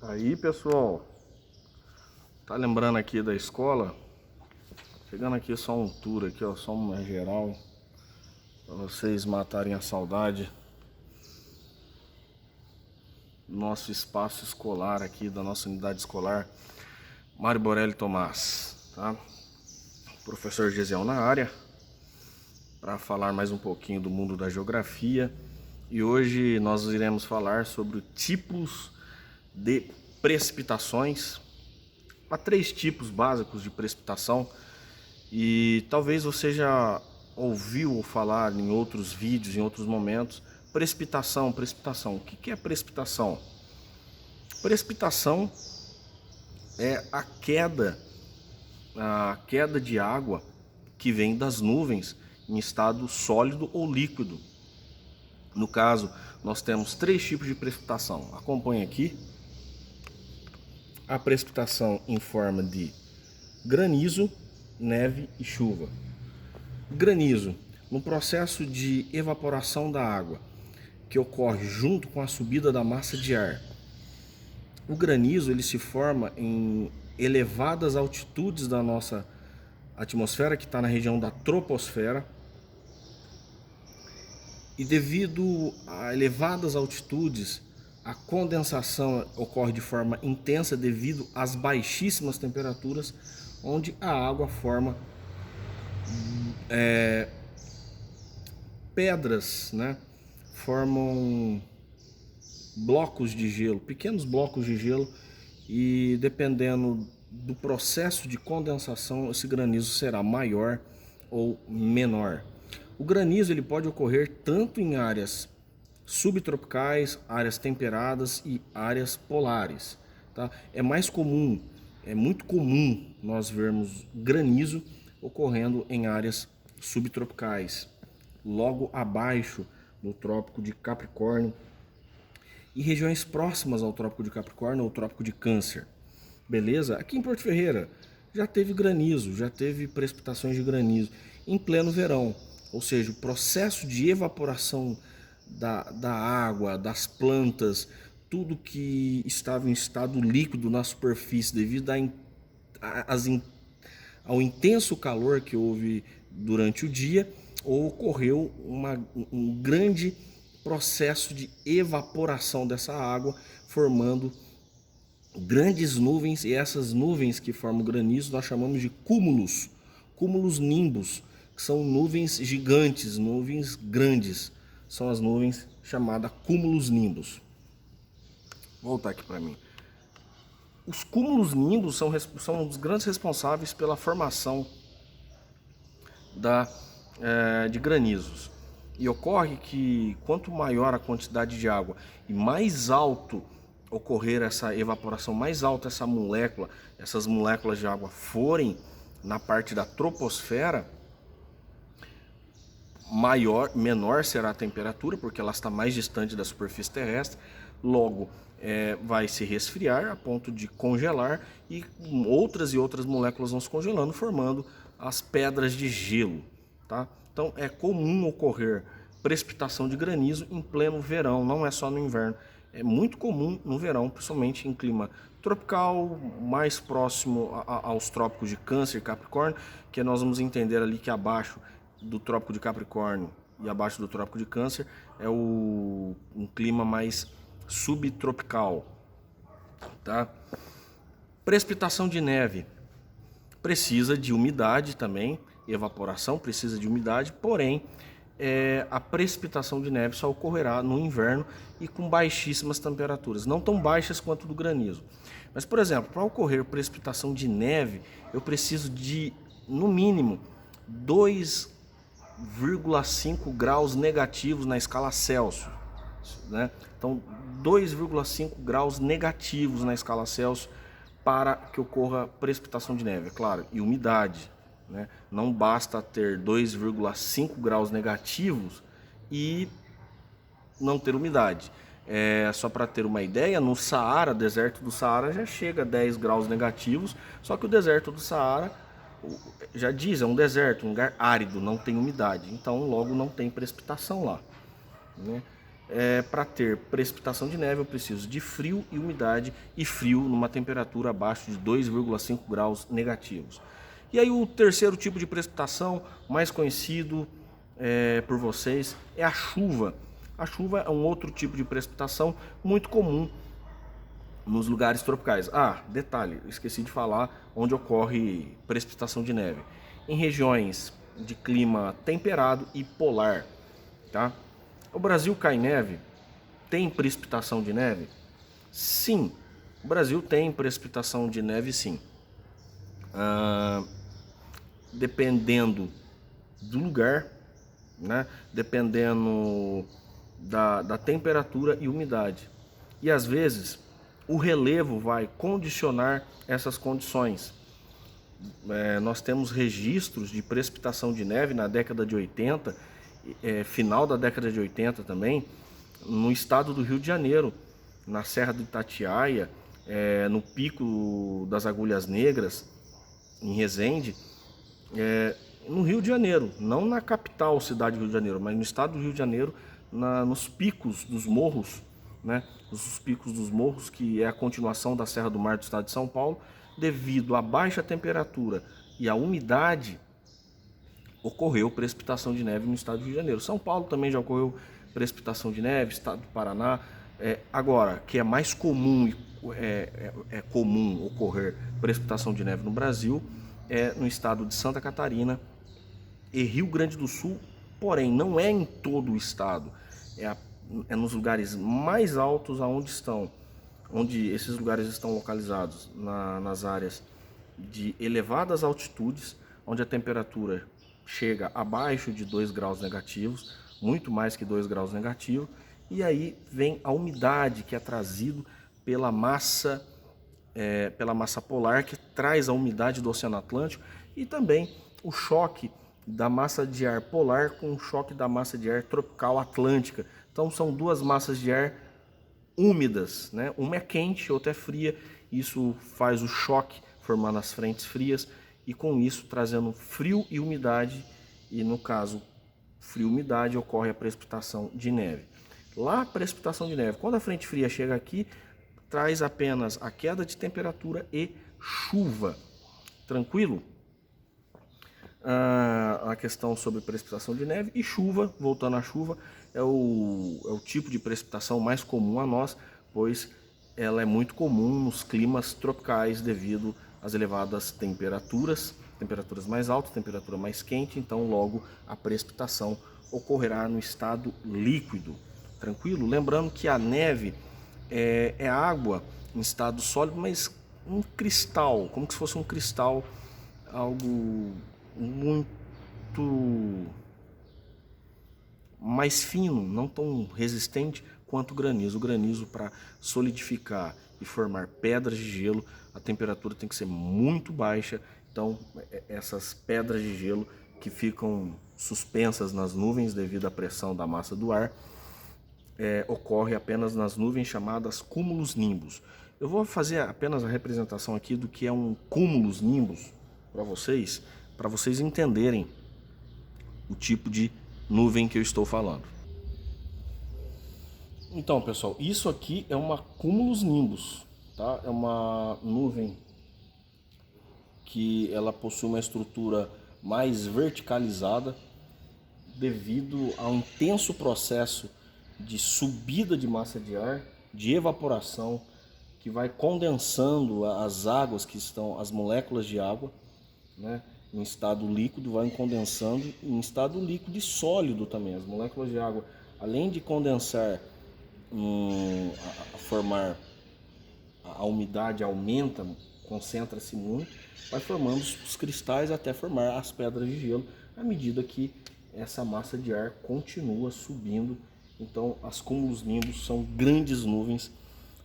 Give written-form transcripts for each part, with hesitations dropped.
Aí, pessoal, tá lembrando aqui da escola? Chegando aqui só um tour aqui, ó, só uma geral, para vocês matarem a saudade do nosso espaço escolar aqui, da nossa unidade escolar Mário Borelli Tomás, tá? Professor Gesiel na área, para falar mais um pouquinho do mundo da geografia. E hoje nós iremos falar sobre tipos de precipitações. Há 3 tipos básicos de precipitação e talvez você já ouviu falar em outros vídeos, em outros momentos. Precipitação. O que é precipitação? Precipitação é a queda de água que vem das nuvens em estado sólido ou líquido. No caso, nós temos 3 tipos de precipitação. Acompanhe aqui. A precipitação em forma de granizo, neve e chuva. Granizo, no processo de evaporação da água, que ocorre junto com a subida da massa de ar. O granizo ele se forma em elevadas altitudes da nossa atmosfera, que está na região da troposfera. E devido a elevadas altitudes, a condensação ocorre de forma intensa devido às baixíssimas temperaturas, onde a água forma pedras, né? Formam blocos de gelo, pequenos blocos de gelo, e dependendo do processo de condensação, esse granizo será maior ou menor. O granizo ele pode ocorrer tanto em áreas subtropicais, áreas temperadas e áreas polares, tá? É muito comum nós vermos granizo ocorrendo em áreas subtropicais, logo abaixo do Trópico de Capricórnio e regiões próximas ao Trópico de Capricórnio ou Trópico de Câncer. Beleza? Aqui em Porto Ferreira já teve granizo, já teve precipitações de granizo em pleno verão, ou seja, o processo de evaporação da água, das plantas, tudo que estava em estado líquido na superfície devido ao intenso calor que houve durante o dia, ocorreu um grande processo de evaporação dessa água, formando grandes nuvens, e essas nuvens que formam granizo nós chamamos de cúmulos nimbus, que são nuvens gigantes, nuvens grandes. São as nuvens chamadas cúmulos nimbus. Vou voltar aqui para mim. Os cúmulos nimbus são os grandes responsáveis pela formação de granizos. E ocorre que quanto maior a quantidade de água e mais alto ocorrer essa evaporação, mais alta essas moléculas de água forem na parte da troposfera, menor será a temperatura, porque ela está mais distante da superfície terrestre, logo vai se resfriar a ponto de congelar, e outras moléculas vão se congelando, formando as pedras de gelo, tá? Então é comum ocorrer precipitação de granizo em pleno verão, não é só no inverno, é muito comum no verão, principalmente em clima tropical, mais próximo aos trópicos de Câncer e Capricórnio, que nós vamos entender ali que abaixo do Trópico de Capricórnio e abaixo do Trópico de Câncer é um clima mais subtropical, tá? Precipitação de neve precisa de umidade também, evaporação precisa de umidade, porém a precipitação de neve só ocorrerá no inverno e com baixíssimas temperaturas, não tão baixas quanto do granizo. Mas, por exemplo, para ocorrer precipitação de neve, eu preciso de, no mínimo, 2,5 graus negativos na escala Celsius, né? Então, 2,5 graus negativos na escala Celsius para que ocorra precipitação de neve, é claro, e umidade, né? Não basta ter 2,5 graus negativos e não ter umidade. Só para ter uma ideia, no Saara, deserto do Saara, já chega a 10 graus negativos, só que o deserto do Saara, já diz, é um deserto, um lugar árido, não tem umidade, então logo não tem precipitação lá, né? Para ter precipitação de neve, eu preciso de frio e umidade, e frio numa temperatura abaixo de 2,5 graus negativos. E aí o terceiro tipo de precipitação, mais conhecido por vocês, é a chuva. A chuva é um outro tipo de precipitação muito comum nos lugares tropicais. Ah, detalhe, esqueci de falar onde ocorre precipitação de neve. Em regiões de clima temperado e polar, tá? O Brasil cai neve? Tem precipitação de neve? Sim, o Brasil tem precipitação de neve, sim. Dependendo do lugar, né? Dependendo da temperatura e umidade. E às vezes o relevo vai condicionar essas condições. Nós temos registros de precipitação de neve na década de 80, final da década de 80 também, no estado do Rio de Janeiro, na Serra do Itatiaia, no Pico das Agulhas Negras, em Resende, no Rio de Janeiro, não na capital cidade do Rio de Janeiro, mas no estado do Rio de Janeiro, nos picos dos morros, né? Os picos dos morros, que é a continuação da Serra do Mar do estado de São Paulo, devido à baixa temperatura e à umidade, ocorreu precipitação de neve no estado do Rio de Janeiro. São Paulo também já ocorreu precipitação de neve, estado do Paraná. Agora, que é mais comum, comum ocorrer precipitação de neve no Brasil, é no estado de Santa Catarina e Rio Grande do Sul, porém não é em todo o estado, é nos lugares mais altos onde esses lugares estão localizados, nas áreas de elevadas altitudes, onde a temperatura chega abaixo de 2 graus negativos, muito mais que 2 graus negativos, e aí vem a umidade que é trazido pela massa polar, que traz a umidade do Oceano Atlântico, e também o choque da massa de ar polar com o choque da massa de ar tropical atlântica. Então são duas massas de ar úmidas, né? Uma é quente, outra é fria. Isso faz o choque, formando as frentes frias, e com isso trazendo frio e umidade, e no caso frio e umidade, ocorre a precipitação de neve. Lá a precipitação de neve, quando a frente fria chega aqui, traz apenas a queda de temperatura e chuva. Tranquilo? A questão sobre precipitação de neve e chuva, voltando à chuva, é o tipo de precipitação mais comum a nós, pois ela é muito comum nos climas tropicais devido às elevadas temperaturas mais altas, temperatura mais quente, então logo a precipitação ocorrerá no estado líquido. Tranquilo? Lembrando que a neve é água em estado sólido, mas um cristal, como se fosse um cristal, algo muito mais fino, não tão resistente quanto o granizo. O granizo, para solidificar e formar pedras de gelo, a temperatura tem que ser muito baixa. Então, essas pedras de gelo que ficam suspensas nas nuvens devido à pressão da massa do ar, ocorre apenas nas nuvens chamadas cúmulos nimbus. Eu vou fazer apenas a representação aqui do que é um cúmulos nimbus para vocês entenderem o tipo de nuvem que eu estou falando. Então, pessoal, isso aqui é uma cúmulos nimbus, tá? É uma nuvem que ela possui uma estrutura mais verticalizada devido a um intenso processo de subida de massa de ar, de evaporação, que vai condensando as águas que estão, as moléculas de água, né, em estado líquido, vai condensando em estado líquido e sólido também. As moléculas de água, além de condensar, a formar, a umidade aumenta, concentra-se muito, vai formando os cristais até formar as pedras de gelo, à medida que essa massa de ar continua subindo. Então, as cúmulos nimbus são grandes nuvens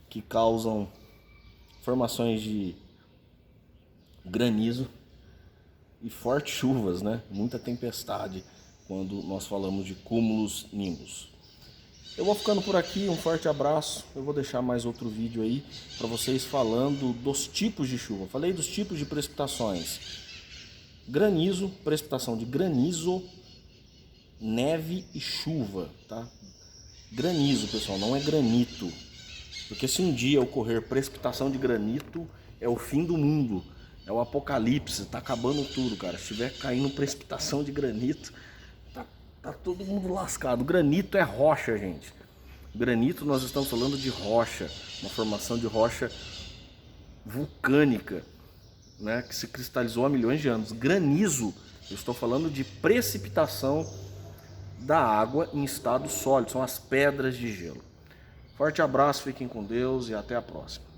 que causam formações de granizo e fortes chuvas, né? Muita tempestade quando nós falamos de cúmulos nimbus. Eu vou ficando por aqui, um forte abraço. Eu vou deixar mais outro vídeo aí para vocês falando dos tipos de chuva. Falei dos tipos de precipitações: granizo, precipitação de granizo, neve e chuva, tá? Granizo, pessoal, não é granito. Porque se um dia ocorrer precipitação de granito, é o fim do mundo. É o apocalipse, tá acabando tudo, cara. Se tiver caindo precipitação de granito, tá todo mundo lascado. Granito é rocha, gente. Granito, nós estamos falando de rocha, uma formação de rocha vulcânica, né, que se cristalizou há milhões de anos. Granizo, eu estou falando de precipitação da água em estado sólido, são as pedras de gelo. Forte abraço, fiquem com Deus e até a próxima.